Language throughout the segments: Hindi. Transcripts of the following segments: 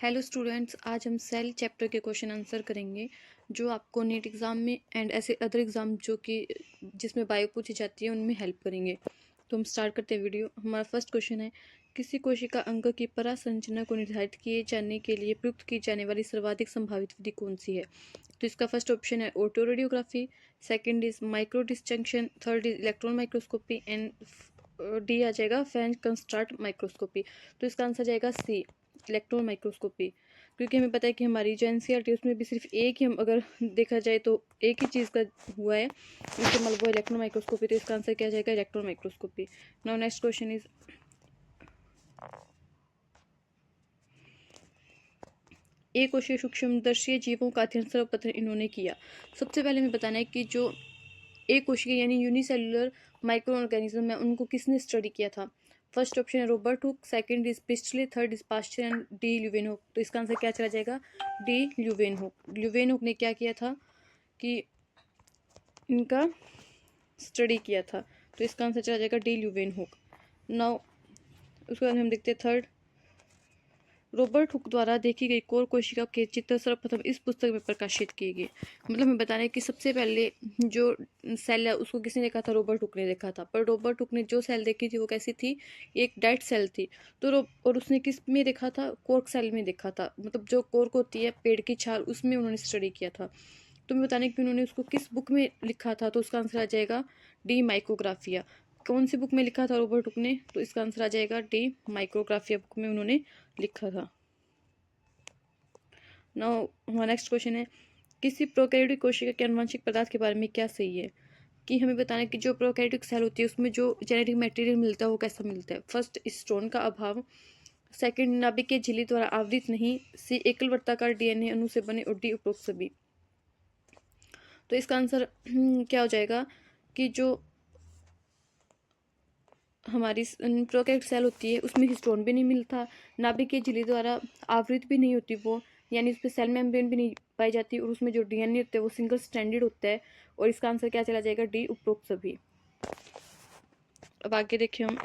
हेलो स्टूडेंट्स, आज हम सेल चैप्टर के क्वेश्चन आंसर करेंगे जो आपको नीट एग्ज़ाम में एंड ऐसे अदर एग्ज़ाम जो कि जिसमें बायो पूछी जाती है उनमें हेल्प करेंगे। तो हम स्टार्ट करते हैं वीडियो। हमारा फर्स्ट क्वेश्चन है, किसी कोशिका अंग की परासंरचना को निर्धारित किए जाने के लिए प्रयुक्त की जाने वाली सर्वाधिक संभावित विधि कौन सी है। तो इसका फर्स्ट ऑप्शन है auto radiography, second is micro dissection, third is electron microscopy and D आ जाएगा फैन कंस्ट्रास्ट माइक्रोस्कोपी। तो इसका आंसर जाएगा सी, इलेक्ट्रॉन माइक्रोस्कोपी। क्योंकि हमें पता है कि हमारी जो एनसीईआरटी है उसमें भी सिर्फ एक ही, हम अगर देखा जाए तो एक ही चीज़ का हुआ है इस्तेमाल, वो इलेक्ट्रॉन माइक्रोस्कोपी। तो इसका आंसर क्या जाएगा, electron microscopy. Now next question is, एक कोशीय सूक्ष्मदर्शी जीवों का अध्ययन सर्वप्रथम इन्होंने किया। सबसे पहले हमें बताना है कि जो एक कोशिका यानी यूनिसेलुलर माइक्रो ऑर्गेनिज्म है उनको किसने स्टडी किया था। फर्स्ट ऑप्शन है Robert Hooke, second is Priestley, third is Pasteur and D Leeuwenhoek. तो इसका आंसर क्या चला जाएगा, डी ल्यूवेनहुक। ल्यूवेनहुक ने क्या किया था कि इनका स्टडी किया था। तो इसका आंसर चला जाएगा डी ल्यूवेनहुक। नाउ उसके बाद हम देखते हैं थर्ड, रॉबर्ट हुक द्वारा देखी गई कोर कोशिका के चित्र सर्वप्रथम इस पुस्तक में प्रकाशित किए गए। मतलब हमें बताना है कि सबसे पहले जो सेल है उसको किसने देखा था, रॉबर्ट हुक ने देखा था। पर रॉबर्ट हुक ने जो सेल देखी थी वो कैसी थी, एक डेड सेल थी। तो और उसने किस में देखा था, कोर्क सेल में देखा था। मतलब जो कोर्क होती है पेड़ की छाल, उसमें उन्होंने स्टडी किया था। तो मैं बताने कि उन्होंने उसको किस बुक में लिखा था। तो उसका आंसर आ जाएगा डी माइक्रोग्राफिया। कौन सी बुक में लिखा था रॉबर्ट हुक ने, तो इसका आंसर आ जाएगा डी माइक्रोग्राफिया बुक में उन्होंने लिखा था। नाउ हमारा नेक्स्ट क्वेश्चन है, किसी प्रोकैरियोटिक कोशिका के आनुवंशिक पदार्थ के बारे में क्या सही है। कि हमें बताना है कि जो प्रोकैरियोटिक सेल होती है उसमें जो जेनेटिक मटेरियल मिलता है वो कैसा मिलता है। फर्स्ट, स्टोन का अभाव, सेकंड, नाभिक के झिल्ली द्वारा आवृत नहीं, सी एकल वर्ताकार डीएनए अणु से बने, और डी उपरोक्त सभी। तो इसका आंसर क्या हो जाएगा कि जो हमारी प्रोकैरियोटिक सेल होती है उसमें हिस्टोन भी नहीं मिलता, नाभिक की झिल्ली द्वारा आवृत भी नहीं होती वो, यानी उस पर सेल मेम्ब्रेन भी नहीं पाई जाती, और उसमें जो डीएनए होता है वो सिंगल स्ट्रैंडेड होता है। और इसका आंसर क्या चला जाएगा, डी उपरोक्त सभी। अब आगे देखिए हम,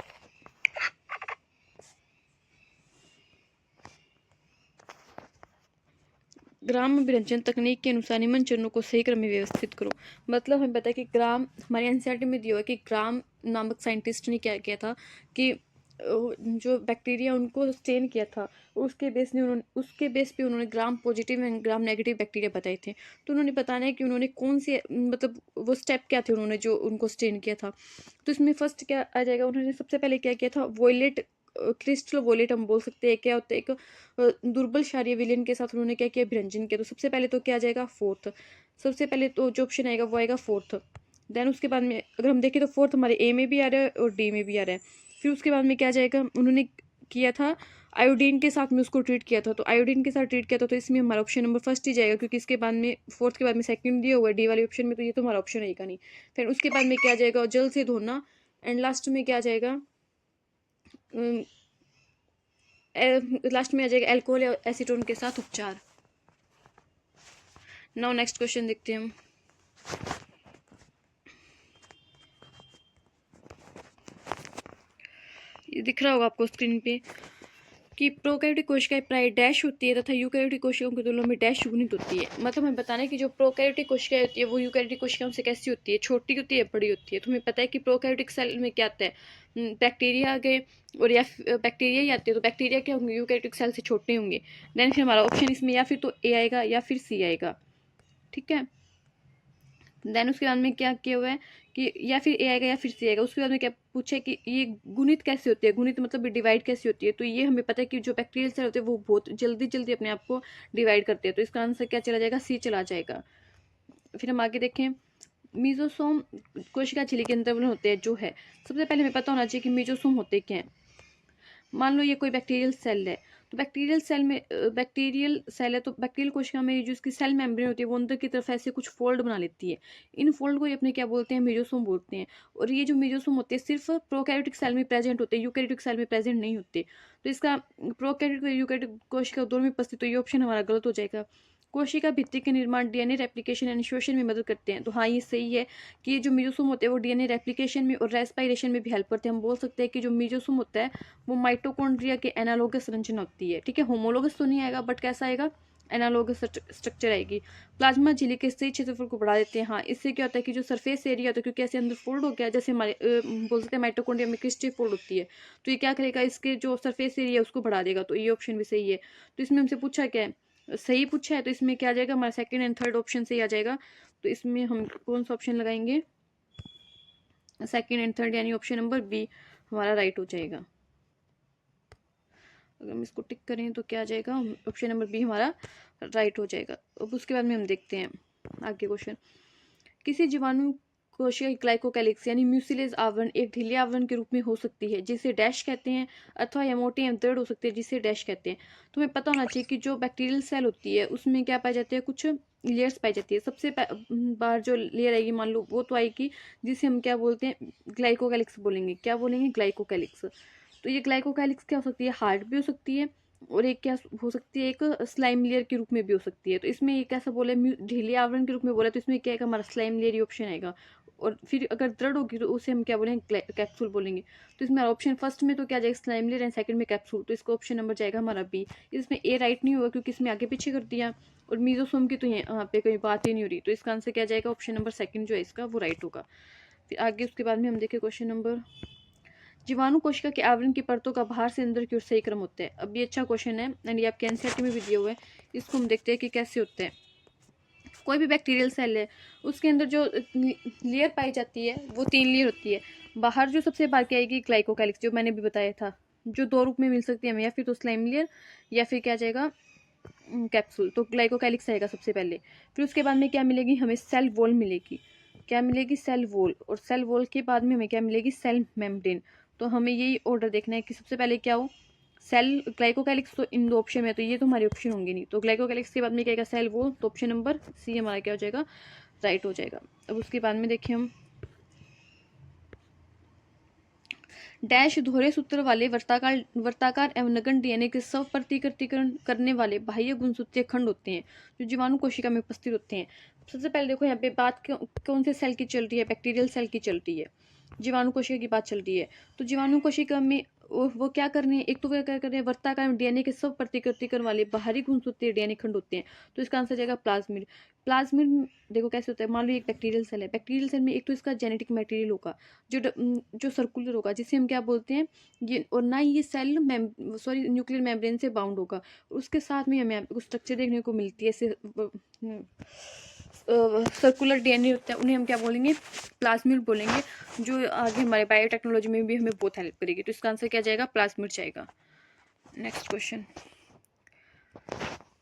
ग्राम विरंजन तकनीक के अनुसार निम्न चरणों को सही क्रम में व्यवस्थित करो। मतलब हमें पता है कि ग्राम, हमारे एनसीईआरटी में दिया हुआ है कि ग्राम नामक साइंटिस्ट ने क्या किया था कि जो बैक्टीरिया उनको स्टेन किया था, उसके बेस पे उन्होंने gram positive and gram negative bacteria बताए थे। तो उन्होंने बताना है कि उन्होंने कौन से, मतलब वो स्टेप क्या थे उन्होंने जो उनको स्टेन किया था। तो इसमें फर्स्ट क्या आ जाएगा, उन्होंने सबसे पहले क्या किया था, वॉयलेट, क्रिस्टल वॉयलेट हम बोल सकते हैं। क्या होता है, एक दुर्बल क्षारीय विलयन के साथ उन्होंने क्या किया, विरंजन किया। तो सबसे पहले तो क्या आ जाएगा, फोर्थ। सबसे पहले तो जो ऑप्शन आएगा वो आएगा फोर्थ। देन उसके बाद में अगर हम देखें तो फोर्थ हमारे ए में भी आ रहा है और डी में भी आ रहा है। फिर उसके बाद में क्या जाएगा, उन्होंने किया था आयोडीन के साथ में उसको ट्रीट किया था। तो आयोडीन के साथ ट्रीट किया था, तो इसमें हमारा ऑप्शन नंबर फर्स्ट ही जाएगा, क्योंकि इसके बाद में फोर्थ के बाद में सेकंड दिया हुआ है डी वाले ऑप्शन में, तो ये तो हमारा ऑप्शन रहेगा नहीं। फिर उसके बाद में क्या जाएगा, जल से धोना, एंड लास्ट में क्या जाएगा, लास्ट में आ जाएगा एल्कोहल या एसीटोन के साथ उपचार। नाउ नेक्स्ट क्वेश्चन देखते हैं हम, ये दिख रहा होगा आपको स्क्रीन पे कि प्रोकैरियोटिक कोशिकाएं प्राय डैश होती है तथा यूकैरियोटिक कोशिकाओं की तुलना में डैश गुणित होती है। मतलब हमें बताना है कि जो प्रोकैरियोटिक कोशिकाएं होती है वो यूकैरियोटिक कोशिकाओं से कैसी होती है, छोटी होती है, बड़ी होती है। तो हमें पता है कि प्रोकैरियोटिक सेल में क्या आता है, बैक्टीरिया आ गए, और या बैक्टीरिया ही आते हैं। तो बैक्टीरिया क्या होंगे, यूकैरियोटिक सेल से छोटे होंगे। देन फिर हमारा ऑप्शन इसमें या फिर तो ए आएगा या फिर सी आएगा, ठीक है। देन उसके बाद में क्या किया हुआ है कि या फिर ए आएगा या फिर सी आएगा। उसके बाद में क्या पूछे कि ये गुणित कैसे होती है, गुणित मतलब डिवाइड कैसे होती है। तो ये हमें पता है कि जो बैक्टीरियल सेल होते हैं वो बहुत जल्दी जल्दी अपने आप को डिवाइड करते हैं। तो इसका आंसर क्या चला जाएगा, सी चला जाएगा। फिर हम आगे देखें, मीजोसोम कोशिका झिल्ली के अंदर होते हैं जो है। सबसे पहले हमें पता होना चाहिए कि मीजोसोम होते क्या है। मान लो ये कोई बैक्टीरियल सेल है, तो बैक्टीरियल सेल में बैक्टीरियल सेल है तो बैक्टीरियल कोशिका में जो इसकी सेल मेम्ब्रेन होती है वो अंदर की तरफ ऐसे कुछ फोल्ड बना लेती है। इन फोल्ड को ही अपने क्या बोलते हैं, मेजोसोम बोलते हैं। और ये जो मेजोसोम होते हैं सिर्फ प्रोकैरियोटिक सेल में प्रेजेंट होते हैं, यूकैरियोटिक सेल में प्रेजेंट नहीं होते। तो इसका प्रोकैरियोटिक यूकैरियोटिक कोशिका दोनों में उपस्थित, तो ये ऑप्शन हमारा गलत हो जाएगा। कोशिका भित्ति के निर्माण डीएनए रेप्लिकेशन एंड निषेचन में मदद करते हैं। तो हाँ, ये सही है कि जो मीजोसोम होते हैं वो डीएनए रेप्लिकेशन में और रेस्पायरेशन में भी हेल्प करते हैं। हम बोल सकते हैं कि जो मीजोसोम होता है वो माइटोकॉन्ड्रिया के एनालोगस संरचना होती है। ठीक है, होमोलोगस तो नहीं आएगा, बट कैसा आएगा, एनालोगस स्ट्रक्चर आएगी। प्लाज्मा झिल्ली के सही क्षेत्रफल को बढ़ा देते हैं। हाँ, इससे क्या होता है कि जो सरफेस एरिया होता है, क्योंकि ऐसे अंदर फोल्ड हो गया, जैसे हमारे बोल सकते हैं माइटोकॉन्ड्रिया में क्रिस्टल फोल्ड होती है, तो ये क्या करेगा, इसके जो सरफेस एरिया है उसको बढ़ा देगा। तो ये ऑप्शन भी सही है। तो इसमें हमसे पूछा क्या है, सही पूछा है, तो इसमें क्या आ जाएगा, हमारा सेकंड एंड थर्ड ऑप्शन सही आ जाएगा। तो इसमें हम कौन सा ऑप्शन लगाएंगे, सेकंड एंड थर्ड, यानी ऑप्शन नंबर बी हमारा राइट हो जाएगा। अगर हम इसको टिक करें तो क्या आ जाएगा, ऑप्शन नंबर बी हमारा राइट हो जाएगा। अब उसके बाद में हम देखते हैं आगे क्वेश्चन। किसी जीवाणु कोशिका की ग्लाइकोकैलिक्स यानी म्यूसिलेज आवरण एक ढीले आवरण के रूप में हो सकती है जिसे डैश कहते हैं, अथवा यह मोटी एवं दृढ़ हो सकती है जिसे डैश कहते हैं। तुम्हें पता होना चाहिए कि जो बैक्टीरियल सेल होती है उसमें क्या पाए जाते हैं, कुछ लेयर्स पाई जाती है। सबसे बार जो लेयर आएगी मान लो वो तो आएगी जिसे हम क्या बोलते हैं, ग्लाइकोकैलिक्स बोलेंगे। क्या बोलेंगे, ग्लाइकोकैलिक्स। तो ये ग्लाइकोकैलिक्स क्या हो सकती है, हार्ड भी हो सकती है, और एक क्या हो सकती है, एक स्लाइम लेयर के रूप में भी हो सकती है। तो इसमें ये कैसा बोला है, ढीले आवरण के रूप में बोला, तो इसमें क्या आएगा, हमारा स्लाइम लेयर ऑप्शन आएगा। और फिर अगर दृढ़ होगी तो उसे हम क्या बोलेंगे, कैप्सूल बोलेंगे। तो इसमें ऑप्शन फर्स्ट में तो क्या जाएगा, स्लाइम लेयर, एंड सेकंड में कैप्सूल। तो इसका ऑप्शन नंबर जाएगा हमारा बी। इसमें ए राइट नहीं होगा क्योंकि इसमें आगे पीछे कर दिया, और मीजोसोम की तो यहाँ पे कोई बात ही नहीं हो रही। तो इसका आंसर क्या जाएगा, ऑप्शन नंबर सेकंड जो है इसका वो राइट होगा। फिर आगे उसके बाद में हम देखें क्वेश्चन नंबर, जीवाणु कोशिका के आवरण की परतों का बाहर से अंदर की ओर सही क्रम होता है। अब ये अच्छा क्वेश्चन है, एंड ये आपके एनसीईआरटी में भी दिया हुआ है। इसको हम देखते हैं कि कैसे होते हैं। कोई भी बैक्टीरियल सेल है उसके अंदर जो लेयर पाई जाती है वो 3 लेयर होती है। बाहर जो सबसे बाहर क्या आएगी, ग्लाइकोकैलिक्स, जो मैंने भी बताया था, जो 2 रूप में मिल सकती है हमें, या फिर तो स्लाइम लेयर या फिर क्या जाएगा, कैप्सूल। तो ग्लाइकोकैलिक्स आएगा सबसे पहले। फिर उसके बाद में क्या मिलेगी, हमें सेल वॉल मिलेगी। क्या मिलेगी, सेल वॉल। और सेल वॉल के बाद में हमें क्या मिलेगी, सेल मेम्ब्रेन। तो हमें यही ऑर्डर देखना है कि सबसे पहले क्या हो, सेल ग्लाइकोकैलिक्स। तो इन 2 ऑप्शन में, तो ये तो हमारे ऑप्शन होंगे नहीं। तो ग्लाइकोकैलिक्स के बाद में क्या आएगा, सेल वॉल। तो ऑप्शन नंबर सी हमारा क्या हो जाएगा, राइट हो जाएगा। अब उसके बाद में देखिए हम, डैश दोहरे सूत्र वाले वर्ताकार एवं नगण्य डीएनए के स्व प्रतिकृतिकरण करने वाले बाह्य गुणसूत्रीय खंड होते हैं जो जीवाणु कोशिका में उपस्थित होते हैं। सबसे पहले देखो यहाँ पे बात कौन से सेल की चल रही है, बैक्टीरियल सेल की चल रही है, जीवाणु कोशिका की बात चल रही है। तो जीवाणु कोशिका में वो क्या कर रहे हैं, एक तो वो क्या कर रहे हैं, वर्ताकार डीएनए के स्व प्रतिकृतिकरण वाले बाहरी गुणसूत्रीय डीएनए खंड होते हैं। तो इसका आंसर जाएगा प्लाज्मिड। प्लाज्मिड देखो कैसे होता है, मान लो एक बैक्टीरियल सेल है, बैक्टीरियल सेल में एक तो इसका जेनेटिक मटेरियल होगा जो सर्कुलर होगा, जिसे हम क्या बोलते हैं ये, और ना ये सेल न्यूक्लियर मेम्ब्रेन से बाउंड होगा। उसके साथ में हमें कुछ स्ट्रक्चर देखने को मिलती है, ऐसे सर्कुलर डीएनए होता है, उन्हें हम क्या बोलेंगे, प्लाज्मिड बोलेंगे, जो आगे हमारे बायोटेक्नोलॉजी में भी हमें बहुत हेल्प करेगी। तो इसका आंसर क्या जाएगा, प्लाज्मिड जाएगा। नेक्स्ट क्वेश्चन,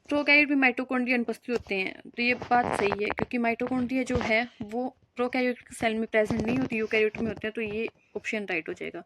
प्रोकैरियोट में माइटोकॉन्ड्रिया अनुपस्थित होते हैं। तो ये बात सही है क्योंकि माइटोकॉन्ड्रिया जो है वो प्रोकैरियोट सेल में प्रेजेंट नहीं होती, यूकैरियोट में होते हैं। तो ये ऑप्शन राइट हो जाएगा।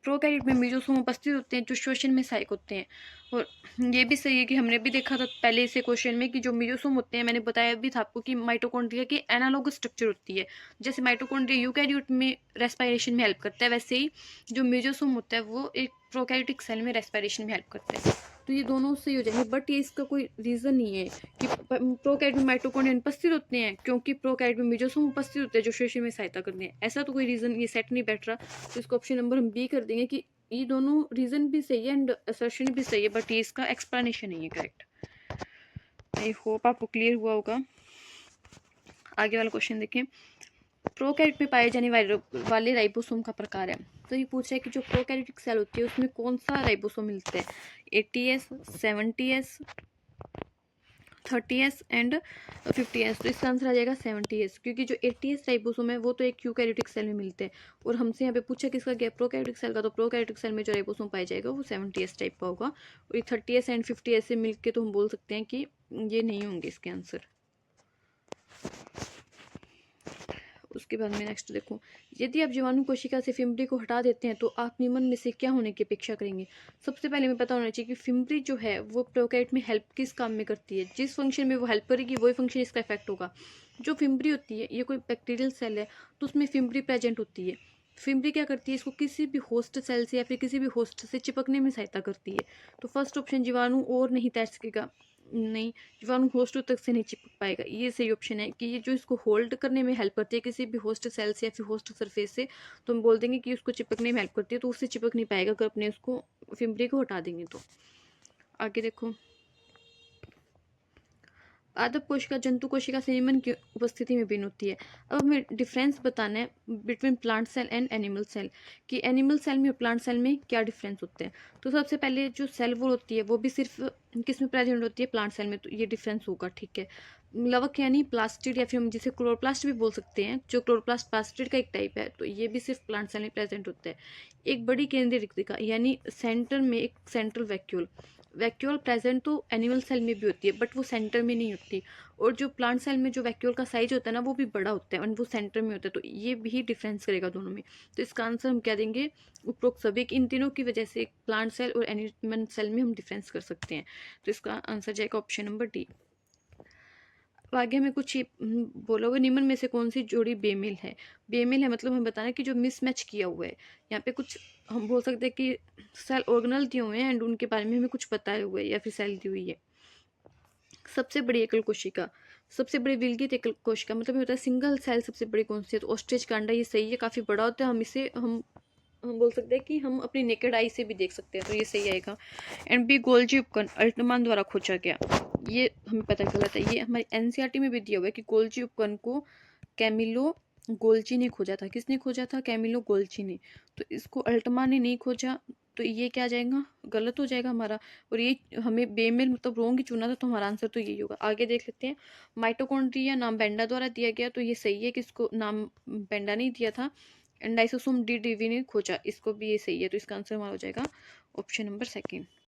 प्रोकैरियोट में मीजोसोम उपस्थित होते हैं जो श्वसन में सहायक होते हैं। और ये भी सही है कि हमने भी देखा था पहले से क्वेश्चन में कि जो मीजोसोम होते हैं, मैंने बताया भी था आपको कि माइटोकॉन्ड्रिया की एनालॉगस स्ट्रक्चर होती है। जैसे माइटोकॉन्ड्रिया यूकैरियोट में रेस्पायरेशन में हेल्प करता है, वैसे ही जो मीजोसोम होता है वो एक प्रोकैरियोटिक सेल में रेस्पायरेशन में हेल्प करता है। तो ये दोनों सही हो जाएंगे, बट ये इसका कोई रीज़न नहीं है कि प्रोकैरियोट में माइटोकॉन्ड्रिया अनुपस्थित होते हैं क्योंकि प्रोकैरियोट में मीजोसोम उपस्थित होते हैं जो श्वसन में सहायता करते हैं। ऐसा तो कोई रीज़न ये सेट नहीं बैठ रहा। तो इसका ऑप्शन नंबर हम बी कर देंगे कि ये दोनों रीज़न भी सही है एंड असर्शन भी सही है, बट ये इसका एक्सप्लेनेशन नहीं है करेक्ट। आई होप आपको क्लियर हुआ होगा। आगे वाला क्वेश्चन देखें, प्रोकैरियोट में पाए जाने वाले राइबोसोम का प्रकार है। तो ये पूछ रहा है कि जो प्रोकैरियोटिक सेल होती है उसमें कौन सा राइबोसोम मिलता है, 80S, 70S, 30S and 50S। तो इसका आंसर आ जाएगा 70S, क्योंकि जो 80S राइबोसोम है वो तो एक यूकैरियोटिक सेल में मिलते हैं। और हमसे यहाँ पे पूछा किसका क्या, प्रोकैरियोटिक सेल का। तो प्रोकैरियोटिक सेल में जो राइबोसोम पाया जाएगा वो 70S टाइप का होगा। और ये 30S एंड 50S से मिलकर तो हम बोल सकते हैं कि ये नहीं होंगे इसके आंसर। उसके बाद में नेक्स्ट देखो, यदि आप जीवाणु कोशिका से फिम्बरी को हटा देते हैं तो आप निम्न में से क्या होने की अपेक्षा करेंगे। सबसे पहले हमें पता होना चाहिए कि फिम्बरी जो है वो प्रोकैरियोट में हेल्प किस काम में करती है, जिस फंक्शन में वो हेल्प करेगी वही फंक्शन इसका इफेक्ट होगा। जो फिम्बरी होती है ये कोई बैक्टीरियल सेल है तो उसमें फिम्बरी प्रेजेंट होती है। फिम्बरी क्या करती है, इसको किसी भी होस्ट सेल से या फिर किसी भी होस्ट से चिपकने में सहायता करती है। तो फर्स्ट ऑप्शन जीवाणु और नहीं तैर सकेगा, नहीं, जीवाणु होस्ट तक से नहीं चिपक पाएगा। ये सही ऑप्शन है कि ये जो इसको होल्ड करने में हेल्प करती है किसी भी होस्ट सेल से या फिर होस्ट सरफेस से, तो हम बोल देंगे कि उसको चिपकने में हेल्प करती है, तो उससे चिपक नहीं पाएगा अगर अपने उसको फिम्बरी को हटा देंगे तो। आगे देखो, पादप कोशिका जंतु कोशिका से निम्न की उपस्थिति में भिन्न होती है। अब हमें डिफरेंस बताना है between plant cell and animal cell, कि एनिमल सेल में और प्लांट सेल में क्या डिफरेंस होते हैं। तो सबसे पहले जो सेल वॉल होती है वो भी सिर्फ किस में प्रेजेंट होती है, प्लांट सेल में, तो ये डिफरेंस होगा, ठीक है। लवक यानी प्लास्टिड या फिर हम जिसे क्लोरोप्लास्ट भी बोल सकते हैं, जो क्लोरोप्लास्ट प्लास्टिड का एक टाइप है, तो ये भी सिर्फ प्लांट सेल में प्रेजेंट होता है। एक बड़ी केंद्रीय रिक्तिका यानी सेंटर में एक सेंट्रल वैक्यूल, वैक्यूल प्रेजेंट तो एनिमल सेल में भी होती है बट वो सेंटर में नहीं होती। और जो प्लांट सेल में जो वैक्यूल का साइज होता है ना वो भी बड़ा होता है और वो सेंटर में होता है, तो ये भी डिफरेंस करेगा दोनों में। तो इसका आंसर हम क्या देंगे, उपरोक्त सभी, इन तीनों की वजह से प्लांट सेल और एनिमल सेल में हम डिफरेंस कर सकते हैं। तो इसका आंसर जाएगा ऑप्शन नंबर डी। अब आगे हमें कुछ बोलोगे, निम्न में से कौन सी जोड़ी बेमेल है। बेमेल है मतलब हमें बताना है कि जो मिसमैच किया हुआ है। यहाँ पे कुछ हम बोल सकते हैं कि सेल ऑर्गेनल दिए हुए हैं एंड उनके बारे में हमें कुछ बताया हुआ है या फिर सेल दी हुई है। सबसे बड़ी एकल कोशिका, सबसे बड़ी विलगित एकल कोशिका मतलब ये होता है सिंगल सेल सबसे बड़ी कौन सी है, तो ऑस्ट्रिच का अंडा, ये सही है, काफ़ी बड़ा होता है, हम इसे हम बोल सकते हैं कि हम अपनी नेकेड आई से भी देख सकते हैं, तो ये सही आएगा। एंड बी गोल्जी उपकरण अल्टमान द्वारा खोजा गया, ये हमें पता गलत है। ये हमारी एनसीईआरटी में भी दिया हुआ है कि गोल्जी उपकरण को कैमिलो गोल्ची ने खोजा था। किसने खोजा था, कैमिलो गोल्ची ने। तो इसको अल्टमान ने नहीं खोजा, तो ये क्या जाएगा, गलत हो जाएगा हमारा। और ये हमें बेमेल मतलब रोंग ही चुना था, तो हमारा आंसर तो यही होगा। आगे देख लेते हैं, माइटोकॉन्ड्रिया नाम बेंडा द्वारा दिया गया, तो ये सही है कि इसको नाम बेंडा नहीं दिया था। एंड लाइसोसोम डी डीवी ने खोजा, इसको भी ये सही है, तो इसका आंसर हमारा हो जाएगा ऑप्शन नंबर सेकेंड।